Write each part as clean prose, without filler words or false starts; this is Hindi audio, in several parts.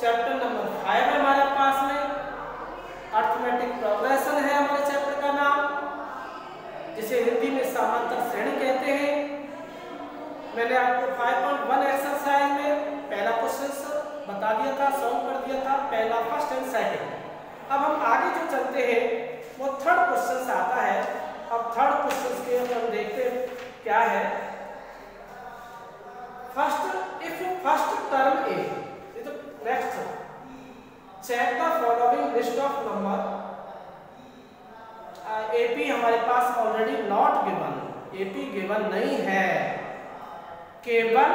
चैप्टर नंबर 5 है हमारे पास में, अर्थमेटिक प्रोग्रेशन है हमारे चैप्टर का नाम, जिसे हिंदी में समांतर श्रेणी कहते हैं। मैंने आपको 5.1 एक्सरसाइज में पहला क्वेश्चन बता दिया था, सॉल्व कर दिया था, पहला फर्स्ट एंड सेकंड। अब हम आगे जो चलते हैं वो थर्ड क्वेश्चन आता है। अब थर्ड क्वेश्चन के हम देखते हैं क्या है। First, if first term a, ये तो next, check the following list of number. AP हमारे पास already not given, AP given नहीं है, केवल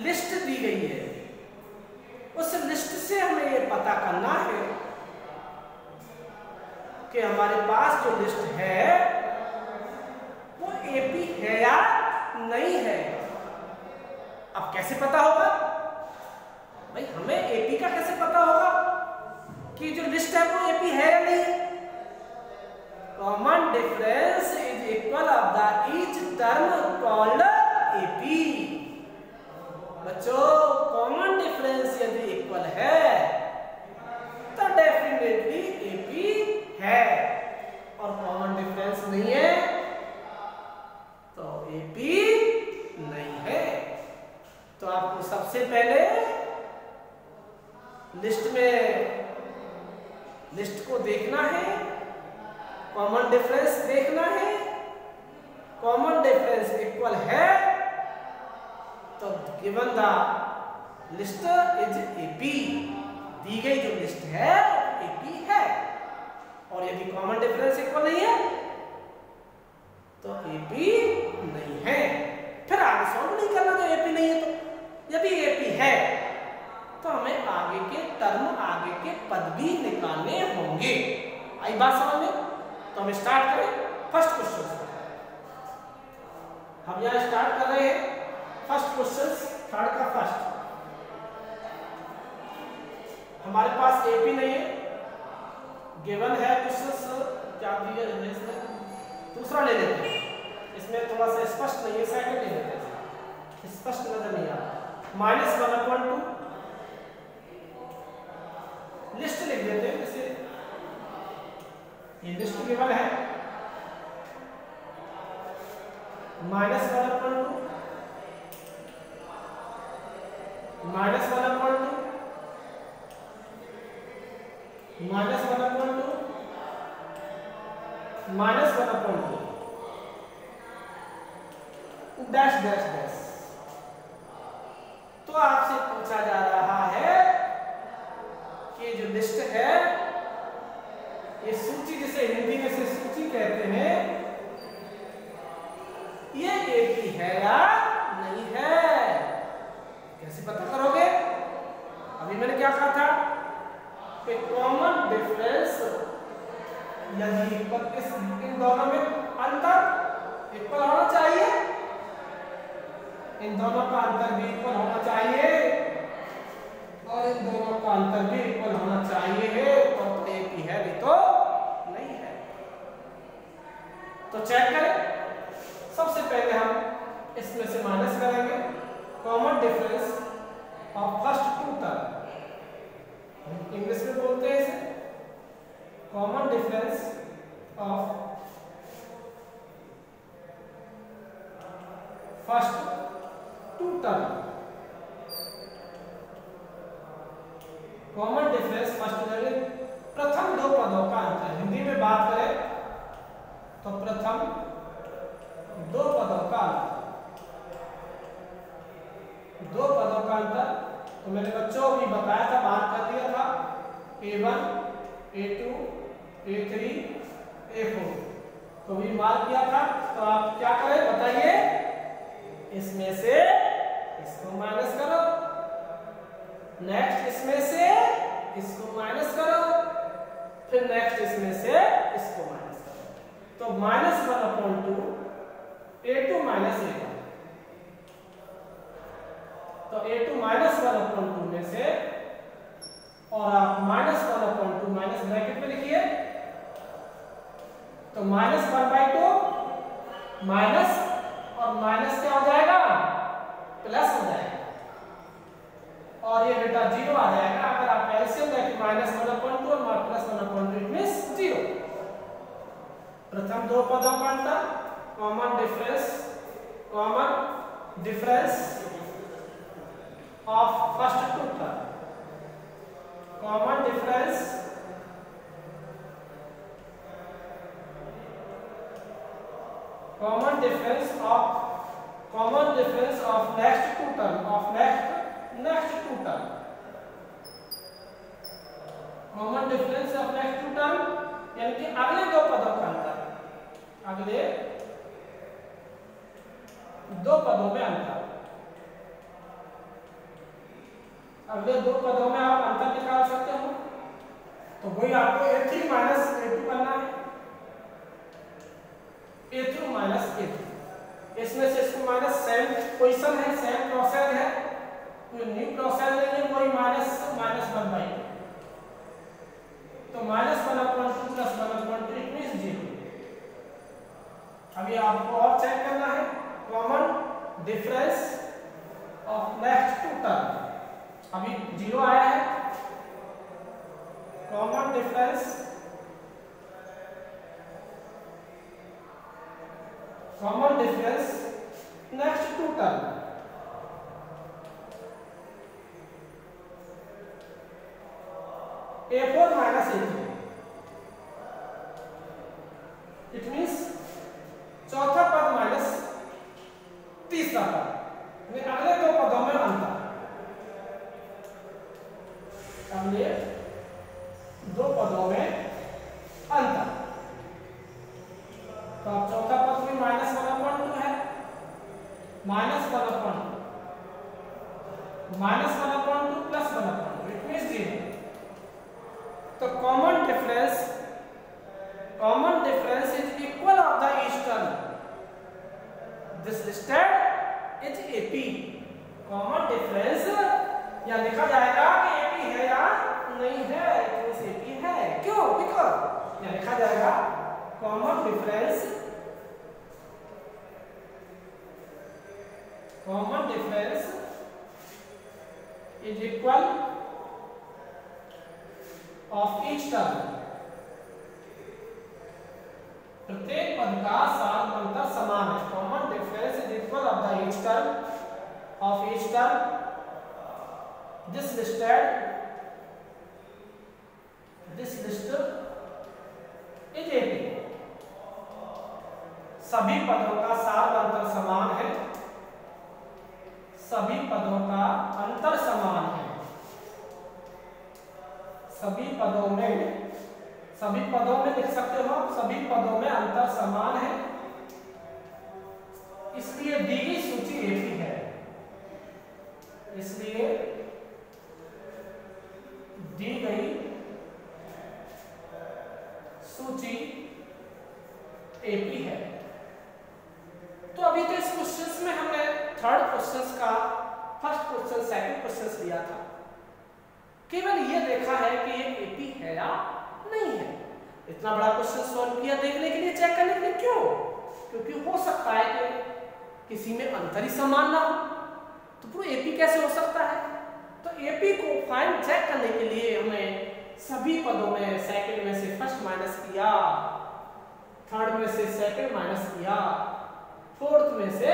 लिस्ट दी गई है। उस लिस्ट से हमें ये पता करना है कि हमारे पास जो लिस्ट है वो एपी है या नहीं है। अब कैसे पता होगा भाई, हमें एपी का कैसे पता होगा कि जो लिस्ट है वो एपी है या नहीं? Common difference is equal of the each term called AP. बच्चों, कॉमन डिफरेंस यदि इक्वल है तो डेफिनेटली एपी है, और कॉमन डिफरेंस नहीं है तो एपी नहीं है। तो आपको सबसे पहले लिस्ट में लिस्ट को देखना है, कॉमन डिफरेंस देखना है। कॉमन डिफरेंस इक्वल है तो given the list is AP, दी गई जो लिस्ट है एपी है। और यदि कॉमन डिफरेंस इक्वल नहीं है तो एपी नहीं है। फिर आगे सॉल्व नहीं करना जो एपी नहीं है। तो यदि एपी है तो हमें आगे के टर्म, आगे के पद भी निकालने होंगे। आई बात समझ में? तो हम स्टार्ट करें फर्स्ट क्वेश्चन से। हम यहां स्टार्ट कर रहे हैं फर्स्ट क्वेश्चन, थर्ड का फर्स्ट। हमारे पास एपी नहीं है, गिवन है क्वेश्चन, क्या दिया है, दूसरा ले लेते हैं। इसमें थोड़ा सा स्पष्ट नहीं है, सेकंड ले लेते हैं, स्पष्ट नजर नहीं आ रहा। -1/2 लिस्ट लिख देते हैं। जैसे ये लिस्ट गिवन है, -1/2 -1/2 -1/2 डैश डैश डैश। तो आपसे पूछा जा रहा है कि जो लिस्ट है, ये सूची, जिसे हिंदी में से सूची कहते हैं, ये एपी है या नहीं है? कैसे पता करोगे? अभी मैंने क्या कहा था कि कॉमन डिफरेंस यदि इन दोनों में अंतर इक्वल होना चाहिए, इन दोनों का अंतर भी इक्वल होना चाहिए, और इन दोनों का अंतर भी इक्वल होना चाहिए, तो एपी है, नहीं तो नहीं है। तो चेक करें। सबसे पहले हम इसमें से माइनस करेंगे common difference of first two term. English में बोलते हैं इसे common difference of first two term. Common difference first term, प्रथम दो पदों का अंतर। हिंदी में बात करें तो प्रथम दो पदों का अंतर, दो पदों का अंतर। तो मैंने बच्चों भी बताया था, बात कर दिया था, A1 A2 A3 A4 तो भी मार्क किया था। तो आप क्या करें बताइए, इसमें से इसको माइनस करो, नेक्स्ट इसमें से इसको माइनस करो, फिर नेक्स्ट इसमें से इसको माइनस करो। तो -1/2 A2 -A1, तो A2 -1/2 में से, और आप -1/2 माइनस ब्रैकेट में लिखिए, तो -1/2 माइनस, और माइनस क्या हो जाएगा, प्लस हो जाएगा। और ये बेटा 0 आ जाएगा। अगर आप एलसीएम लेके -1/2 और +1/2 इट मींस 0। प्रथम दो पदों का अंतर, common difference of first two term, common difference of next two term, next two term, common difference of next two term यानी कि अगले दो पदों का अंतर, अगले दो पदों में अंतर। अगले दो पदों में आप अंतर निकाल सकते हो, तो वही आपको a3 माइनस a2 करना है, a3 माइनस a2। इसमें से इसको माइनस सेम पोजीशन है, सेम प्रोसेस है, कोई न्यू प्रोसेस नहीं है, कोई -1/2। तो -1/2 + 1/2 इट मींस 0। अभी आपको और चेक करना है common difference of next two term. अभी 0 आया है, common difference next two term, a4 minus a3 it means चौथा पद माइनस तीसरा पद, अगले दो पदों में अंतर, अगले दो पदों में अंतर। तो अब चौथा पद भी -1/2 है, -1/2 + 1/2 इट मींस 0। तो common difference is equal of the each term, this listed is AP। Common difference या लिखा जाएगा कि AP है या नहीं है, इस AP है, क्यों? बिकॉज या लिखा जाएगा common difference is equal of each term, प्रत्येक पद का सार अंतर समान है। Common difference is equal of the each term this list is AP। सभी पदों का सार अंतर समान है, सभी पदों का अंतर समान है, सभी पदों में लिख सकते हो, सभी पदों में अंतर समान है, इसलिए दी गई सूची AP है, इसलिए दी गई सूची AP है। तो अभी तो इस क्वेश्चंस में हमने थर्ड क्वेश्चंस का फर्स्ट क्वेश्चन सेकंड क्वेश्चंस लिया था, केवल ये देखा है कि ये AP है या नहीं है। इतना बड़ा क्वेश्चन सॉल्व किया देखने के लिए, चेक करने के लिए, क्यों? क्योंकि हो सकता है कि किसी में अंतर ही समान ना हो, तो पूरा AP कैसे हो सकता है? तो AP को फाइंड चेक करने के लिए हमें सभी पदों में सेकंड में से फर्स्ट माइनस किया, थर्ड में से सेकंड माइनस किया, फोर्थ में से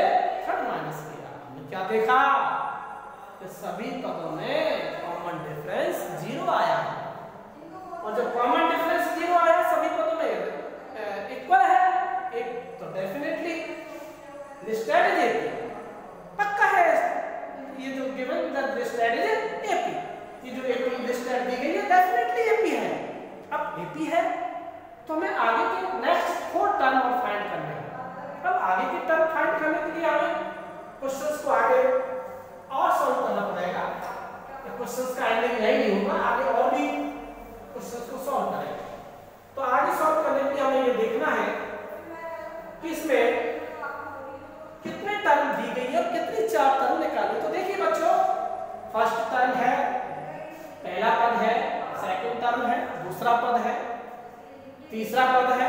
थर्ड माइनस किया। हमने क्या देखा कि सभी पदों में कॉमन डिफरेंस 0 आया है, और जब कॉमन डिफरेंस 0 आया सभी पदों में इक्वल है एक, तो डेफिनेटली लिस्टेड इज AP, पक्का है। ये जो given the listed is AP, ये जो AP लिस्टेड दी गई है डेफिनेटली AP है। अब AP है तो हमें आगे के नेक्स्ट 4 टर्म और फाइंड करने हैं। अब आगे की टर्म फाइंड करने के लिए हमें क्वेश्चंस को आगे और सॉल्व करना पड़ेगा। क्वेश्चंस का एंडिंग यही नहीं होगा, आगे और भी क्वेश्चंस को सॉल्व करेंगे। तो आगे सॉल्व करने के लिए हमें ये देखना है कि इसमें कितने टर्म दी गई है और कितनी 4 टर्म निकाली। तो देखिए बच्चों, फर्स्ट टर्म है, पहला पद है, सेकंड टर्म है, दूसरा पद है, तीसरा पद है,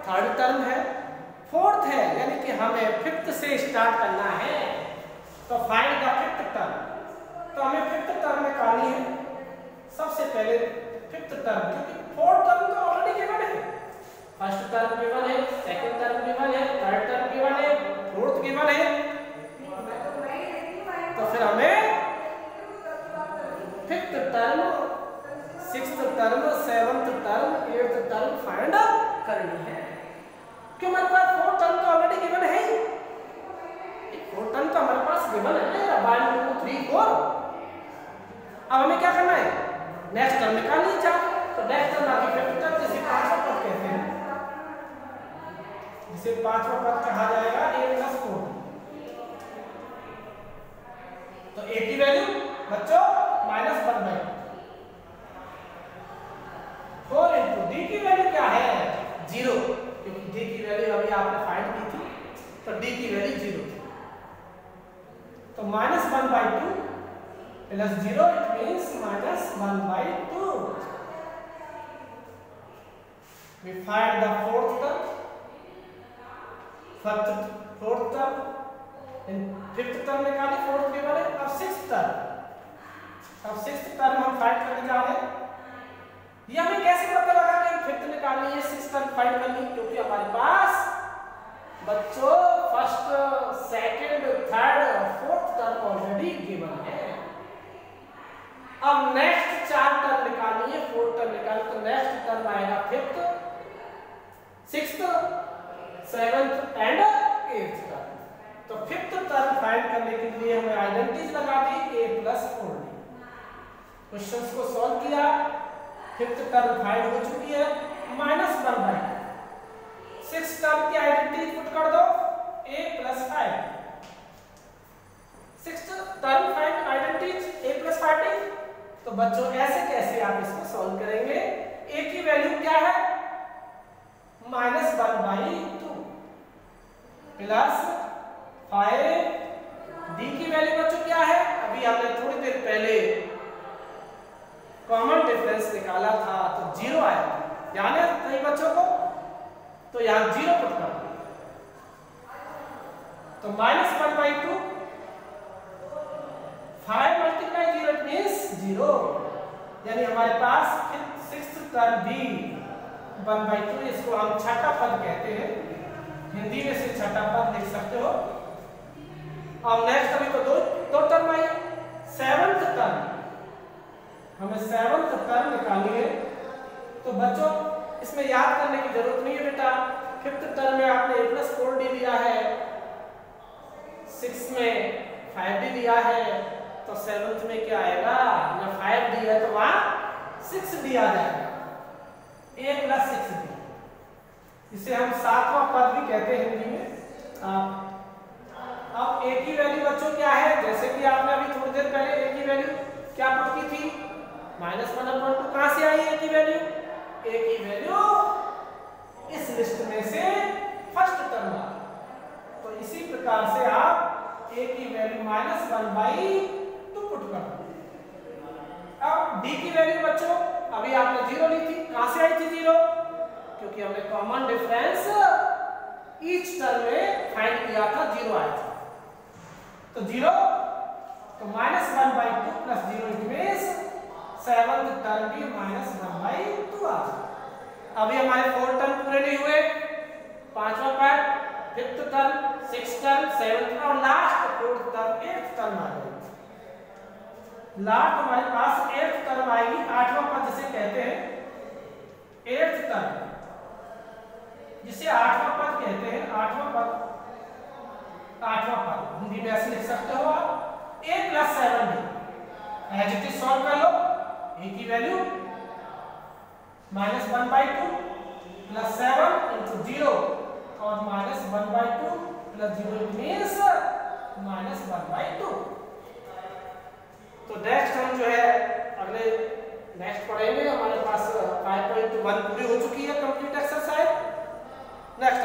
थर्ड टर्म है, फोर्थ है, यानी कि हमें फिफ्थ से स्टार्ट करना है। तो फाइंड द फिफ्थ टर्म। तो हमें फिफ्थ टर्म निकालनी है, सबसे पहले फिफ्थ टर्म, क्योंकि फोर्थ टर्म तो ऑलरेडी गिवन है। फर्स्ट टर्म गिवन है, सेकंड टर्म गिवन है, थर्ड टर्म गिवन है, फोर्थ गिवन है, तो फिर हमें fifth term, sixth term, seventh term, eighth term find करनी है। क्यों? हमारे पास फोर्थ टर्म तो ऑलरेडी गिवन है ही, फोर्थ टर्म तो हमारे पास गिवन है ना, 1 2 3 4। अब हमें क्या करना है? नेक्स्ट टर्म निकालनी चाहिए। तो नेक्स्ट टर्म आगे फिफ्थ टर्म, जिसे पांचवा पद कहते हैं, जिसे पांचवा पद कहा जाएगा a + 4। तो a की वैल्यू बच्चों -1/4 into d की वैल्यू क्या है? 0, क्योंकि d की वैल्यू अभी आपने फाइंड की थी, तो d की वैल्यू 0 थी। तो -1/2 plus 0, it means -1/2. We find the fourth term, fourth term, fifth term निकाली, fourth के बाद अब sixth term, अब sixth term हम फाइंड करने जा रहे हैं। ये हमें कैसे पता लगा कि फिफ्थ निकालनी है, सिक्स्थ टर्म फाइंड करनी? क्योंकि हमारे पास बच्चों फर्स्ट, सेकंड, थर्ड और फोर्थ टर्म ऑलरेडी गिवन है। अब नेक्स्ट 4 टर्म निकालनी है, फोर्थ टर्म निकालनी, तो नेक्स्ट टर्म आएगा fifth, sixth, seventh and eighth term. तो फिफ्थ टर्म फाइंड करने के लिए हमें आइडेंटिटीज लगा दी a + 4d। क्वेश्चंस को सॉल्व किया, फिफ्थ टर्म फाइंड हो चुकी है, -1/2। सिक्स्थ टर्म की आइडेंटिटी पुट कर दो, a + 5। Sixth term find identity a + 5d। तो बच्चों ऐसे कैसे आप इसको सॉल्व करेंगे? a की वैल्यू क्या है? -1/2 प्लस 5, d की वैल्यू बच्चों क्या है? अभी हमने थोड़ी देर पहले कॉमन डिफरेंस निकाला था, तो 0 आया था, ध्यान है सही बच्चों को? तो यहां 0 पुट कर दो, तो -1/2, 5 × 0 इट मींस 0, यानी हमारे पास सिक्स्थ टर्म भी 1/2, इसको हम छठा पद कहते हैं, हिंदी में से छठा पद लिख सकते हो। अब नेक्स्ट अभी तो दो टर्म आई, सेवंथ टर्म, हमें सेवंथ टर्म निकालनी है। तो बच्चों इसमें याद करने की जरूरत नहीं है बेटा, फिफ्थ टर्म में आपने a + 4d लिया है, सिक्स में 5d लिया है, तो सेवंथ में क्या आएगा? या 5d है तो वहां 6d आ जाएगा, a + 6d। इसे हम सातवां पद भी कहते हैं हिंदी में। अब a की वैल्यू बच्चों क्या है? जैसे कि आपने अभी थोड़ी देर पहले a की वैल्यू क्या पुट की थी? -1/2। कहां से आई a की वैल्यू? a की वैल्यू इस लिस्ट में से फर्स्ट टर्म आ, तो इसी प्रकार से आप a की वैल्यू -1/2 पुट कर दो। अब d की वैल्यू बच्चों अभी आपने 0 ली थी, कहां से आई थी 0? क्योंकि हमने कॉमन डिफरेंस ईच टर्म में फाइंड किया था, 0 आया था, तो 0, तो -1/2 + 0 इट मींस सेवंथ टर्म भी -1/2 आ जाए। अभी हमारे 4 टर्म पूरे नहीं हुए, पांचवा पद, fifth term, sixth term, seventh और last fourth term, eighth term आ जाएगी। लास्ट हमारे पास एट्थ टर्म आएगी, आठवां पद जिसे कहते हैं एट्थ टर्म, जिसे आठवां पद कहते हैं। आठवां पद हिंदी में ऐसे लिख सकते हो आप, a + 7d। As it is solve कर लो, a की वैल्यू -1/2 + 7 × 0 और -1/2 + 0 इट मींस -1/2। तो नेक्स्ट हम जो है अगले नेक्स्ट पढ़ेंगे। हमारे पास 5.1 पूरी हो चुकी है कंप्लीट एक्सरसाइज। नेक्स्ट